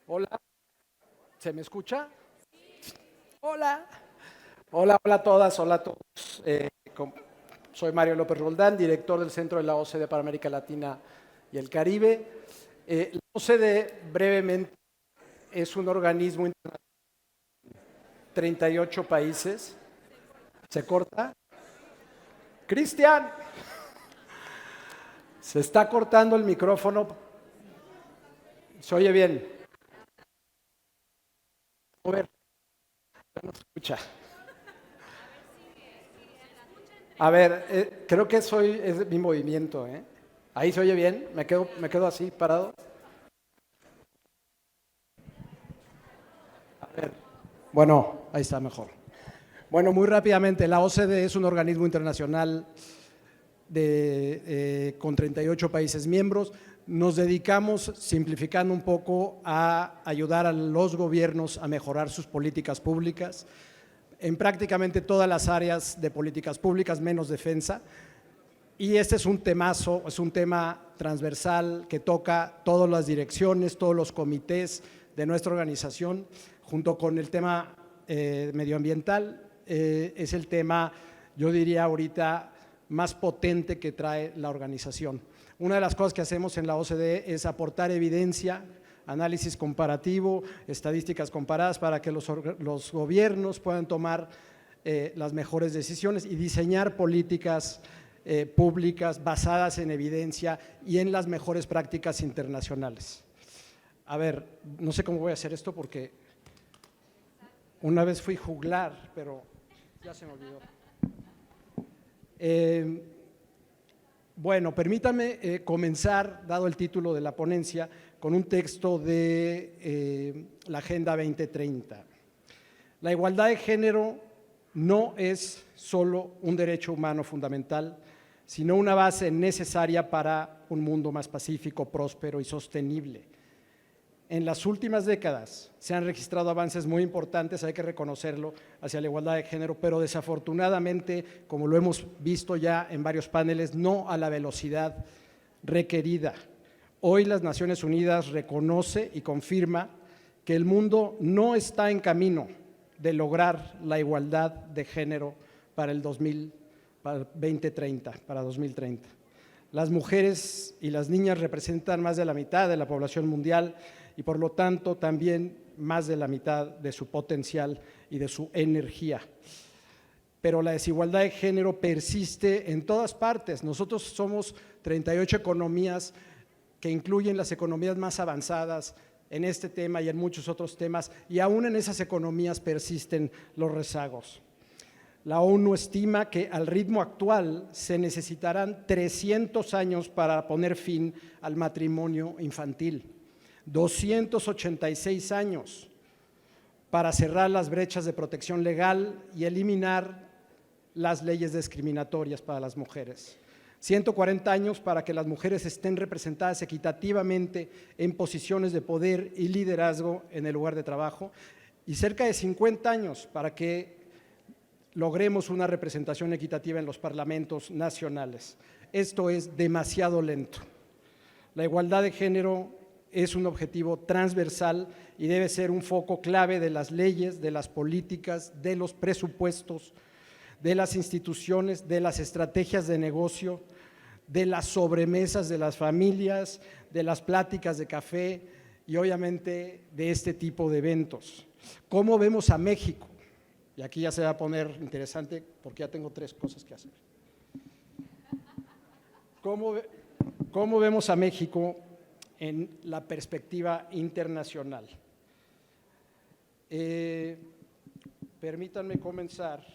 Hola, ¿se me escucha? Hola. Hola, hola a todas, hola a todos. Soy Mario López Roldán, director del Centro de la OCDE para América Latina y el Caribe. La OCDE, brevemente, es un organismo internacional de 38 países. ¿Se corta? Cristian, se está cortando el micrófono. ¿Se oye bien? A ver, no se escucha. A ver, creo que es mi movimiento, ¿eh? Ahí se oye bien, me quedo así parado. Bueno, ahí está mejor. Bueno, muy rápidamente, la OCDE es un organismo internacional con 38 países miembros. Nos dedicamos, simplificando un poco, a ayudar a los gobiernos a mejorar sus políticas públicas en prácticamente todas las áreas de políticas públicas, menos defensa. Y este es un temazo, es un tema transversal que toca todas las direcciones, todos los comités de nuestra organización, junto con el tema medioambiental. Es el tema, yo diría ahorita, más potente que trae la organización. Una de las cosas que hacemos en la OCDE es aportar evidencia, análisis comparativo, estadísticas comparadas para que los gobiernos puedan tomar las mejores decisiones y diseñar políticas públicas basadas en evidencia y en las mejores prácticas internacionales. A ver, no sé cómo voy a hacer esto porque una vez fui juglar, pero ya se me olvidó. Bueno, permítame comenzar, dado el título de la ponencia, con un texto de la Agenda 2030. La igualdad de género no es solo un derecho humano fundamental, sino una base necesaria para un mundo más pacífico, próspero y sostenible. En las últimas décadas se han registrado avances muy importantes, hay que reconocerlo, hacia la igualdad de género, pero desafortunadamente, como lo hemos visto ya en varios paneles, no a la velocidad requerida. Hoy las Naciones Unidas reconoce y confirma que el mundo no está en camino de lograr la igualdad de género para el 2030, para 2030. Las mujeres y las niñas representan más de la mitad de la población mundial y por lo tanto también más de la mitad de su potencial y de su energía. Pero la desigualdad de género persiste en todas partes. Nosotros somos 38 economías que incluyen las economías más avanzadas en este tema y en muchos otros temas, y aún en esas economías persisten los rezagos. La ONU estima que al ritmo actual se necesitarán 300 años para poner fin al matrimonio infantil, 286 años para cerrar las brechas de protección legal y eliminar las leyes discriminatorias para las mujeres, 140 años para que las mujeres estén representadas equitativamente en posiciones de poder y liderazgo en el lugar de trabajo, y cerca de 50 años para que logremos una representación equitativa en los parlamentos nacionales. Esto es demasiado lento. La igualdad de género es un objetivo transversal y debe ser un foco clave de las leyes, de las políticas, de los presupuestos, de las instituciones, de las estrategias de negocio, de las sobremesas de las familias, de las pláticas de café y obviamente de este tipo de eventos. ¿Cómo vemos a México? Y aquí ya se va a poner interesante porque ya tengo 3 cosas que hacer. ¿Cómo vemos a México en la perspectiva internacional? Permítanme comenzar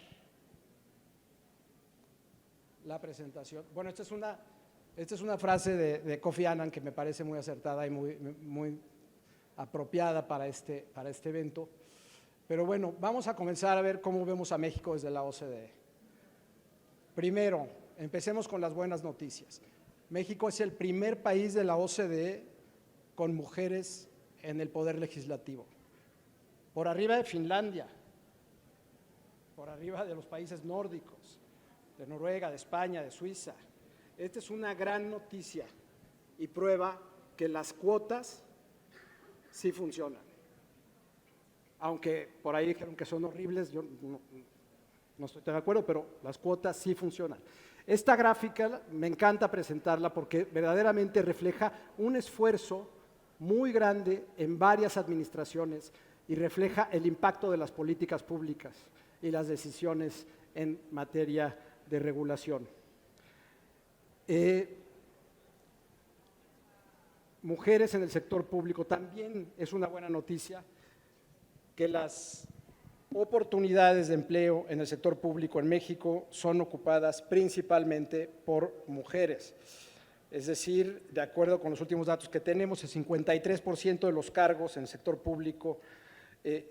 la presentación. Bueno, esta es una frase de Kofi Annan que me parece muy acertada y muy apropiada para este evento. Pero bueno, vamos a comenzar a ver cómo vemos a México desde la OCDE. Primero, empecemos con las buenas noticias. México es el primer país de la OCDE con mujeres en el poder legislativo, por arriba de Finlandia, por arriba de los países nórdicos, de Noruega, de España, de Suiza. Esta es una gran noticia y prueba que las cuotas sí funcionan. Aunque por ahí dijeron que son horribles, yo no estoy de acuerdo, pero las cuotas sí funcionan. Esta gráfica me encanta presentarla porque verdaderamente refleja un esfuerzo muy grande en varias administraciones y refleja el impacto de las políticas públicas y las decisiones en materia de regulación. Mujeres en el sector público, también es una buena noticia que las oportunidades de empleo en el sector público en México son ocupadas principalmente por mujeres. Es decir, de acuerdo con los últimos datos que tenemos, el 53% de los cargos en el sector público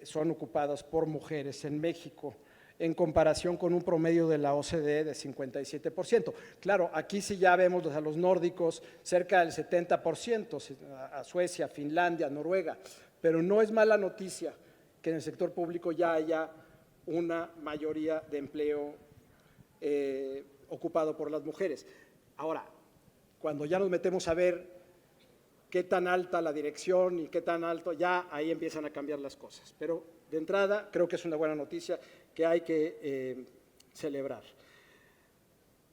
son ocupados por mujeres en México, en comparación con un promedio de la OCDE de 57%. Claro, aquí sí ya vemos a los nórdicos cerca del 70%, a Suecia, Finlandia, Noruega, pero no es mala noticia que en el sector público ya haya una mayoría de empleo ocupado por las mujeres. Ahora, cuando ya nos metemos a ver qué tan alta la dirección y qué tan alto, ya ahí empiezan a cambiar las cosas. Pero de entrada creo que es una buena noticia que hay que celebrar.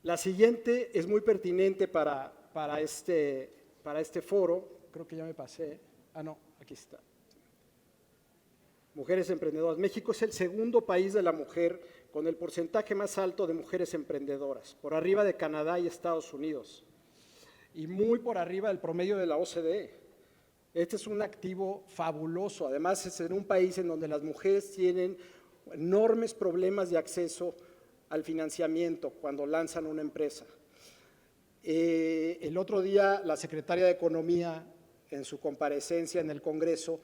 La siguiente es muy pertinente para este foro, creo que ya me pasé, no, aquí está. Mujeres emprendedoras. México es el segundo país de la mujer con el porcentaje más alto de mujeres emprendedoras, por arriba de Canadá y Estados Unidos, y muy por arriba del promedio de la OCDE. Este es un activo fabuloso. Además, es en un país en donde las mujeres tienen enormes problemas de acceso al financiamiento cuando lanzan una empresa. El otro día, la secretaria de Economía, en su comparecencia en el Congreso,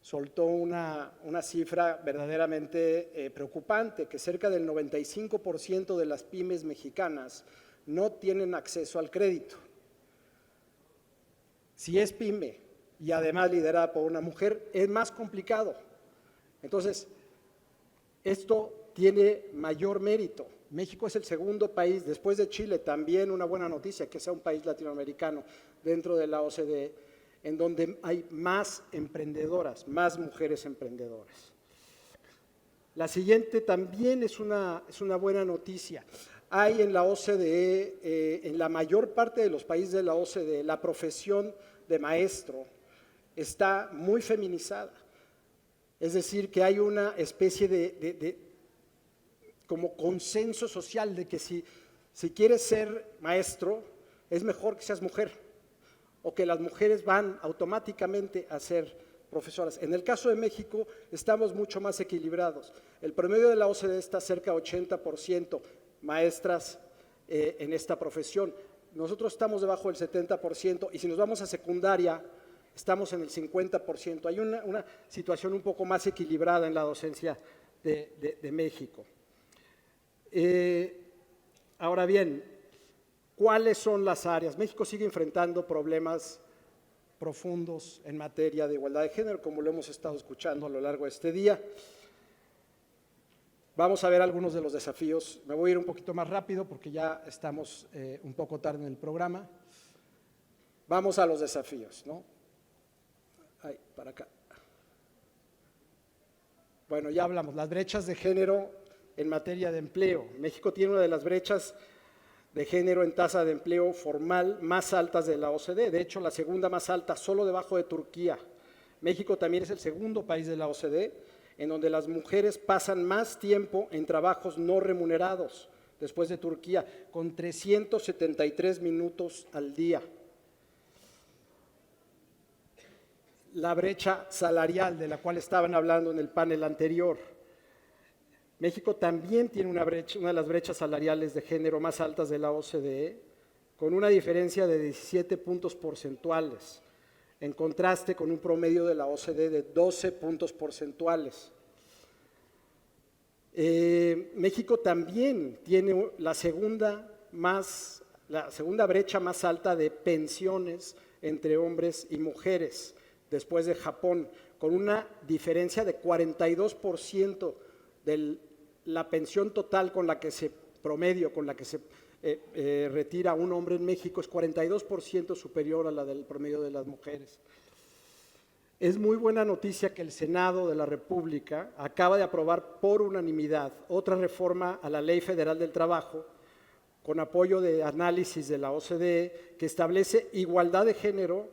soltó una cifra verdaderamente preocupante, que cerca del 95% de las pymes mexicanas no tienen acceso al crédito. Si es pyme y además liderada por una mujer, es más complicado. Entonces, esto tiene mayor mérito. México es el segundo país, después de Chile, también una buena noticia que sea un país latinoamericano dentro de la OCDE, en donde hay más emprendedoras, más mujeres emprendedoras. La siguiente también es una buena noticia. Hay en la OCDE, en la mayor parte de los países de la OCDE, la profesión de maestro está muy feminizada. Es decir, que hay una especie de como consenso social de que si quieres ser maestro, es mejor que seas mujer, o que las mujeres van automáticamente a ser profesoras. En el caso de México estamos mucho más equilibrados. El promedio de la OCDE está cerca de 80% maestras en esta profesión. Nosotros estamos debajo del 70% y si nos vamos a secundaria estamos en el 50%. Hay una situación un poco más equilibrada en la docencia de México. Ahora bien, ¿cuáles son las áreas? México sigue enfrentando problemas profundos en materia de igualdad de género, como lo hemos estado escuchando a lo largo de este día. Vamos a ver algunos de los desafíos. Me voy a ir un poquito más rápido porque ya estamos un poco tarde en el programa. Vamos a los desafíos, ¿no? Ahí, para acá. Bueno, ya hablamos, las brechas de género en materia de empleo. México tiene una de las brechas de género en tasa de empleo formal más altas de la OCDE, de hecho la segunda más alta, solo debajo de Turquía. México también es el segundo país de la OCDE en donde las mujeres pasan más tiempo en trabajos no remunerados, después de Turquía, con 373 minutos al día. La brecha salarial de la cual estaban hablando en el panel anterior. México también tiene una de las brechas salariales de género más altas de la OCDE, con una diferencia de 17 puntos porcentuales, en contraste con un promedio de la OCDE de 12 puntos porcentuales. México también tiene la segunda brecha más alta de pensiones entre hombres y mujeres, después de Japón, con una diferencia de 42% de la pensión total con la que se retira un hombre en México es 42% superior a la del promedio de las mujeres. Es muy buena noticia que el Senado de la República acaba de aprobar por unanimidad otra reforma a la Ley Federal del Trabajo, con apoyo de análisis de la OCDE, que establece igualdad de género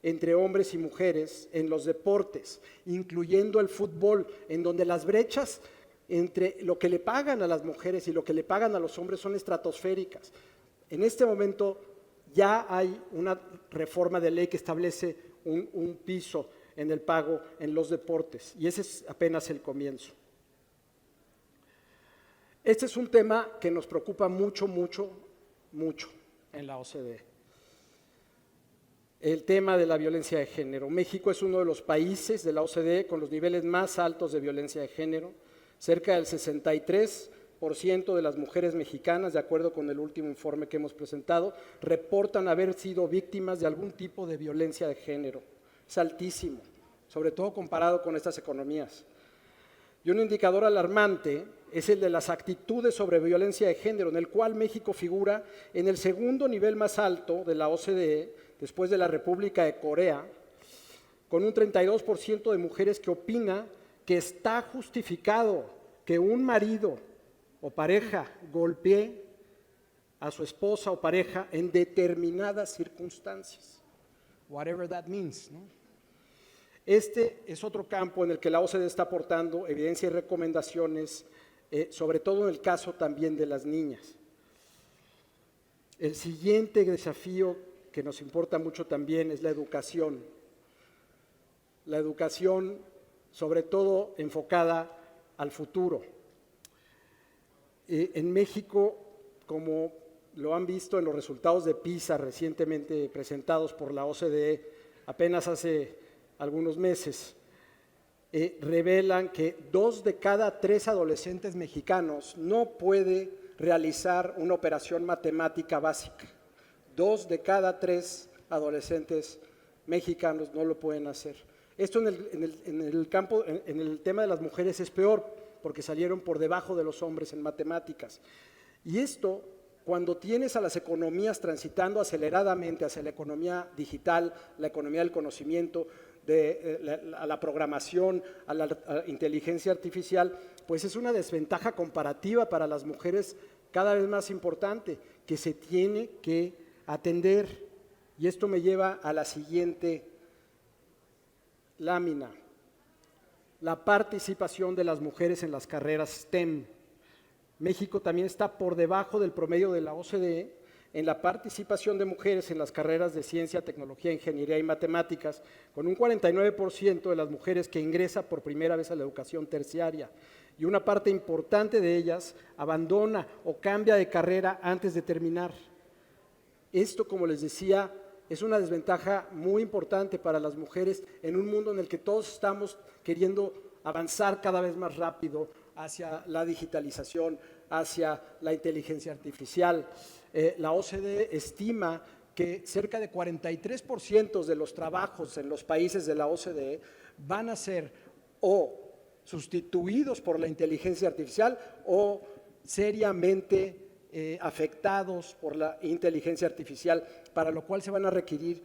entre hombres y mujeres en los deportes, incluyendo el fútbol, en donde las brechas entre lo que le pagan a las mujeres y lo que le pagan a los hombres son estratosféricas. En este momento ya hay una reforma de ley que establece un piso en el pago en los deportes, y ese es apenas el comienzo. Este es un tema que nos preocupa mucho en la OCDE. El tema de la violencia de género. México es uno de los países de la OCDE con los niveles más altos de violencia de género. Cerca del 63% de las mujeres mexicanas, de acuerdo con el último informe que hemos presentado, reportan haber sido víctimas de algún tipo de violencia de género. Es altísimo, sobre todo comparado con estas economías. Y un indicador alarmante es el de las actitudes sobre violencia de género, en el cual México figura en el segundo nivel más alto de la OCDE, después de la República de Corea, con un 32% de mujeres que opina que está justificado que un marido o pareja golpee a su esposa o pareja en determinadas circunstancias. Whatever that means, ¿no? Este es otro campo en el que la OCDE está aportando evidencia y recomendaciones, sobre todo en el caso también de las niñas. El siguiente desafío que nos importa mucho también es la educación. La educación, sobre todo enfocada al futuro. En México, como lo han visto en los resultados de PISA recientemente presentados por la OCDE apenas hace algunos meses, revelan que 2 de cada 3 adolescentes mexicanos no puede realizar una operación matemática básica. 2 de cada 3 adolescentes mexicanos no lo pueden hacer. Esto en el tema de las mujeres es peor, porque salieron por debajo de los hombres en matemáticas. Y esto, cuando tienes a las economías transitando aceleradamente hacia la economía digital, la economía del conocimiento, a la programación, a la inteligencia artificial, pues es una desventaja comparativa para las mujeres cada vez más importante, que se tiene que atender. Y esto me lleva a la siguiente lámina: la participación de las mujeres en las carreras STEM. México también está por debajo del promedio de la OCDE en la participación de mujeres en las carreras de ciencia, tecnología, ingeniería y matemáticas, con un 49% de las mujeres que ingresa por primera vez a la educación terciaria, y una parte importante de ellas abandona o cambia de carrera antes de terminar. Esto, como les decía, es una desventaja muy importante para las mujeres en un mundo en el que todos estamos queriendo avanzar cada vez más rápido hacia la digitalización, hacia la inteligencia artificial. La OCDE estima que cerca de 43% de los trabajos en los países de la OCDE van a ser o sustituidos por la inteligencia artificial o seriamente afectados por la inteligencia artificial, para lo cual se van a requerir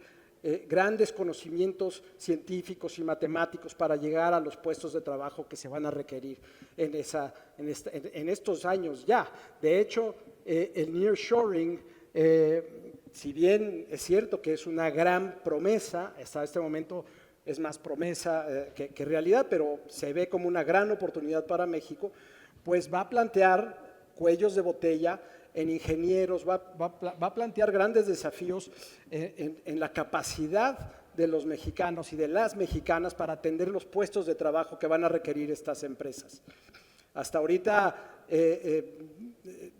grandes conocimientos científicos y matemáticos para llegar a los puestos de trabajo que se van a requerir en estos años ya. De hecho, el nearshoring, si bien es cierto que es una gran promesa, hasta este momento es más promesa que realidad, pero se ve como una gran oportunidad para México, pues va a plantear cuellos de botella en ingenieros, va a plantear grandes desafíos en la capacidad de los mexicanos y de las mexicanas para atender los puestos de trabajo que van a requerir estas empresas. Hasta ahorita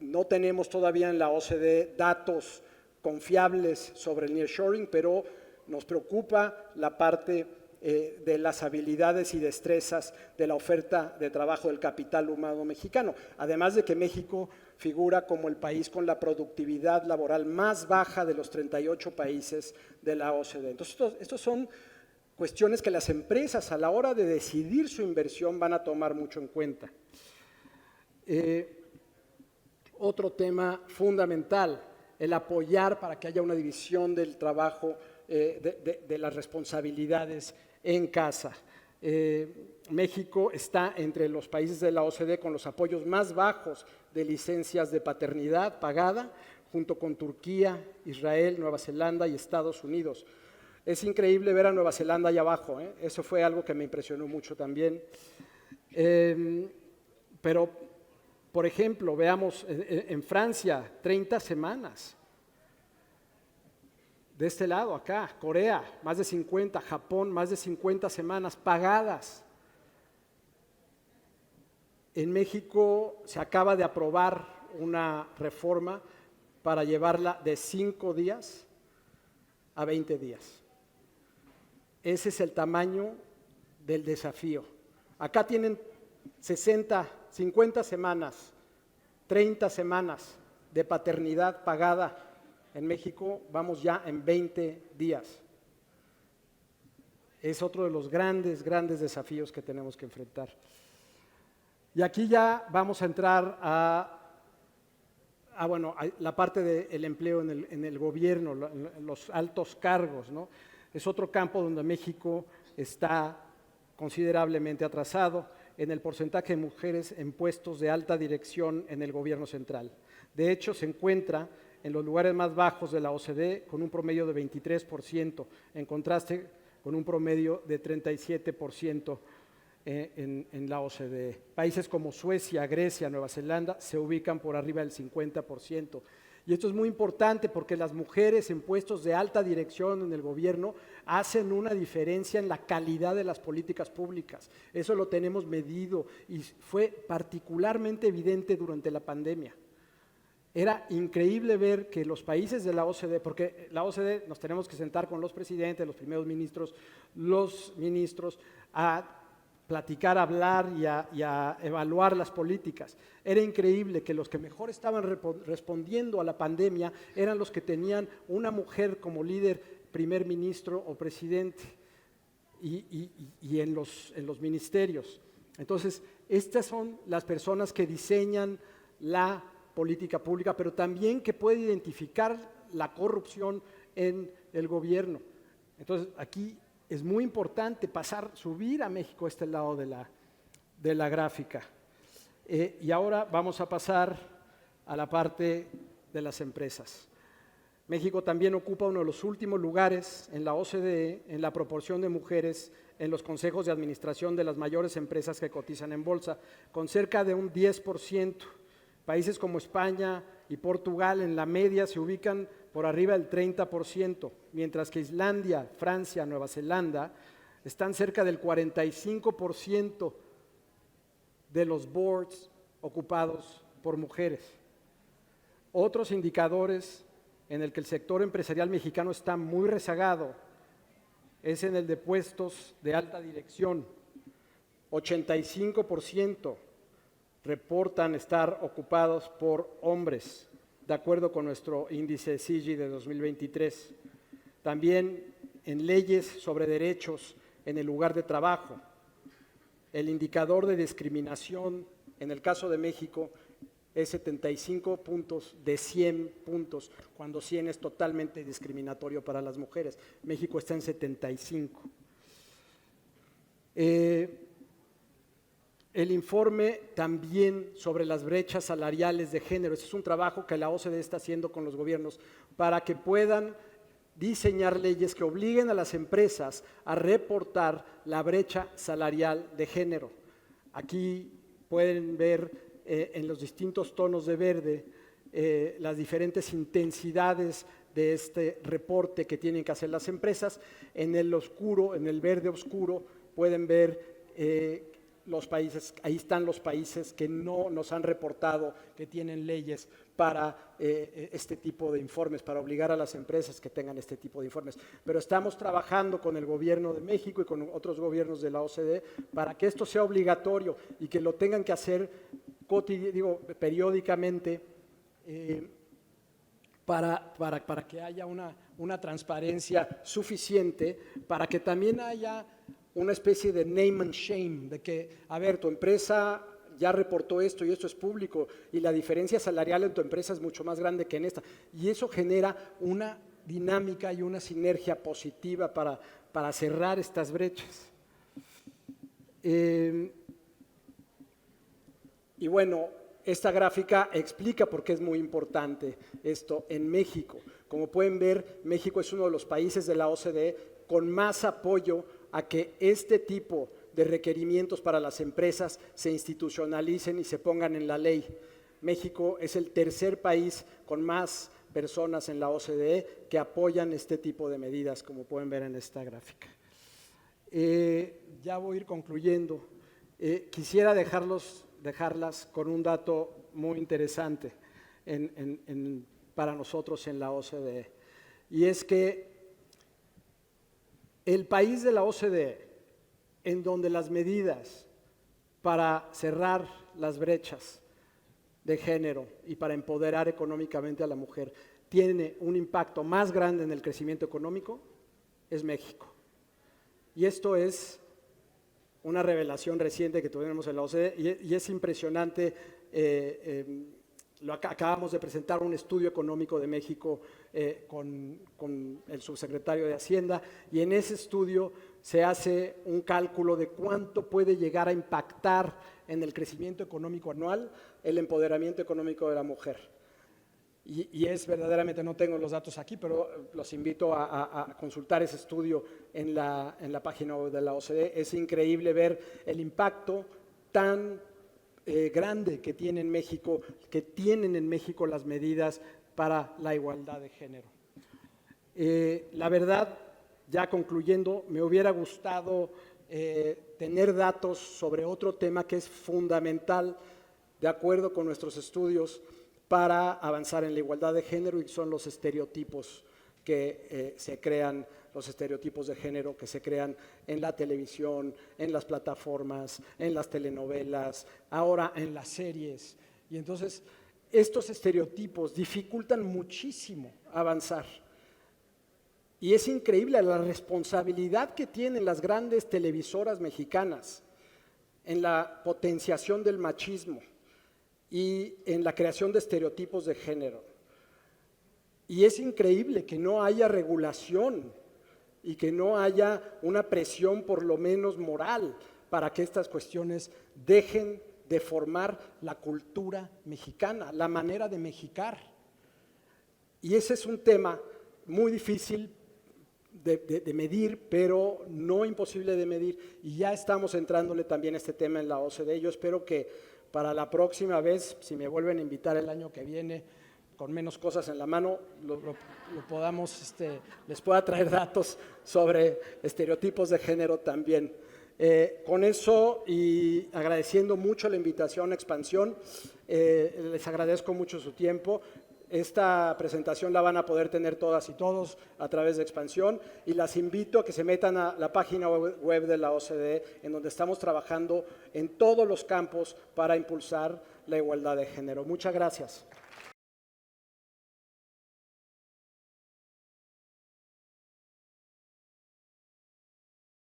no tenemos todavía en la OCDE datos confiables sobre el nearshoring, pero nos preocupa la parte de las habilidades y destrezas de la oferta de trabajo del capital humano mexicano, además de que México figura como el país con la productividad laboral más baja de los 38 países de la OCDE. Entonces, estos son cuestiones que las empresas a la hora de decidir su inversión van a tomar mucho en cuenta. Otro tema fundamental, el apoyar para que haya una división del trabajo, de las responsabilidades en casa. México está entre los países de la OCDE con los apoyos más bajos de licencias de paternidad pagada, junto con Turquía, Israel, Nueva Zelanda y Estados Unidos. Es increíble ver a Nueva Zelanda allá abajo, ¿eh? Eso fue algo que me impresionó mucho también. Pero, por ejemplo, veamos en Francia, 30 semanas. De este lado, acá, Corea, más de 50, Japón, más de 50 semanas pagadas. En México se acaba de aprobar una reforma para llevarla de 5 días a 20 días. Ese es el tamaño del desafío. Acá tienen 60, 50 semanas, 30 semanas de paternidad pagada. En México vamos ya en 20 días. Es otro de los grandes desafíos que tenemos que enfrentar. Y aquí ya vamos a entrar a la parte del empleo en el gobierno, los altos cargos, ¿no? Es otro campo donde México está considerablemente atrasado en el porcentaje de mujeres en puestos de alta dirección en el gobierno central. De hecho, se encuentra en los lugares más bajos de la OCDE con un promedio de 23%, en contraste con un promedio de 37% en la OCDE. Países como Suecia, Grecia, Nueva Zelanda se ubican por arriba del 50%. Y esto es muy importante porque las mujeres en puestos de alta dirección en el gobierno hacen una diferencia en la calidad de las políticas públicas. Eso lo tenemos medido y fue particularmente evidente durante la pandemia. Era increíble ver que los países de la OCDE, porque la OCDE nos tenemos que sentar con los presidentes, los primeros ministros, los ministros, a platicar, hablar y a evaluar las políticas. Era increíble que los que mejor estaban respondiendo a la pandemia eran los que tenían una mujer como líder, primer ministro o presidente, y en los ministerios. Entonces, estas son las personas que diseñan la política pública, pero también que puede identificar la corrupción en el gobierno. Entonces, aquí es muy importante subir a México a este lado de la gráfica. Y ahora vamos a pasar a la parte de las empresas. México también ocupa uno de los últimos lugares en la OCDE en la proporción de mujeres en los consejos de administración de las mayores empresas que cotizan en bolsa, con cerca de un 10%. Países como España y Portugal en la media se ubican por arriba del 30%, mientras que Islandia, Francia, Nueva Zelanda están cerca del 45% de los boards ocupados por mujeres. Otros indicadores en el que el sector empresarial mexicano está muy rezagado es en el de puestos de alta dirección. 85% reportan estar ocupados por hombres, de acuerdo con nuestro índice CIGI de 2023. También en leyes sobre derechos en el lugar de trabajo. El indicador de discriminación, en el caso de México, es 75 puntos de 100 puntos, cuando 100 es totalmente discriminatorio para las mujeres. México está en 75. El informe también sobre las brechas salariales de género. Ese es un trabajo que la OCDE está haciendo con los gobiernos para que puedan diseñar leyes que obliguen a las empresas a reportar la brecha salarial de género. Aquí pueden ver en los distintos tonos de verde las diferentes intensidades de este reporte que tienen que hacer las empresas. En el oscuro, en el verde oscuro, pueden ver los países, ahí están los países que no nos han reportado que tienen leyes para este tipo de informes, para obligar a las empresas que tengan este tipo de informes. Pero estamos trabajando con el gobierno de México y con otros gobiernos de la OCDE para que esto sea obligatorio y que lo tengan que hacer periódicamente para que haya una transparencia suficiente, para que también haya una especie de name and shame, de que, a ver, tu empresa ya reportó esto y esto es público y la diferencia salarial en tu empresa es mucho más grande que en esta. Y eso genera una dinámica y una sinergia positiva para cerrar estas brechas. Y bueno, esta gráfica explica por qué es muy importante esto en México. Como pueden ver, México es uno de los países de la OCDE con más apoyo a que este tipo de requerimientos para las empresas se institucionalicen y se pongan en la ley. México es el tercer país con más personas en la OCDE que apoyan este tipo de medidas, como pueden ver en esta gráfica. Ya voy a ir concluyendo. Quisiera dejarlas con un dato muy interesante para nosotros en la OCDE, y es que el país de la OCDE en donde las medidas para cerrar las brechas de género y para empoderar económicamente a la mujer tiene un impacto más grande en el crecimiento económico es México. Y esto es una revelación reciente que tuvimos en la OCDE y es impresionante. Acabamos de presentar un estudio económico de México con el subsecretario de Hacienda, y en ese estudio se hace un cálculo de cuánto puede llegar a impactar en el crecimiento económico anual el empoderamiento económico de la mujer. Y es verdaderamente, no tengo los datos aquí, pero los invito a consultar ese estudio en la página web de la OCDE. Es increíble ver el impacto tan grande que tienen en México las medidas para la igualdad de género. La verdad, ya concluyendo, me hubiera gustado tener datos sobre otro tema que es fundamental, de acuerdo con nuestros estudios, para avanzar en la igualdad de género, y son los estereotipos que se crean, los estereotipos de género que se crean en la televisión, en las plataformas, en las telenovelas, ahora en las series. Y entonces estos estereotipos dificultan muchísimo avanzar. Y es increíble la responsabilidad que tienen las grandes televisoras mexicanas en la potenciación del machismo y en la creación de estereotipos de género. Y es increíble que no haya regulación y que no haya una presión, por lo menos moral, para que estas cuestiones dejen de formar la cultura mexicana, la manera de mexicar. Y ese es un tema muy difícil de medir, pero no imposible de medir, y ya estamos entrándole también a este tema en la OCDE. Yo espero que para la próxima vez, si me vuelven a invitar el año que viene, con menos cosas en la mano, les pueda traer datos sobre estereotipos de género también. Con eso, y agradeciendo mucho la invitación a Expansión, les agradezco mucho su tiempo. Esta presentación la van a poder tener todas y todos a través de Expansión, y las invito a que se metan a la página web de la OCDE, en donde estamos trabajando en todos los campos para impulsar la igualdad de género. Muchas gracias.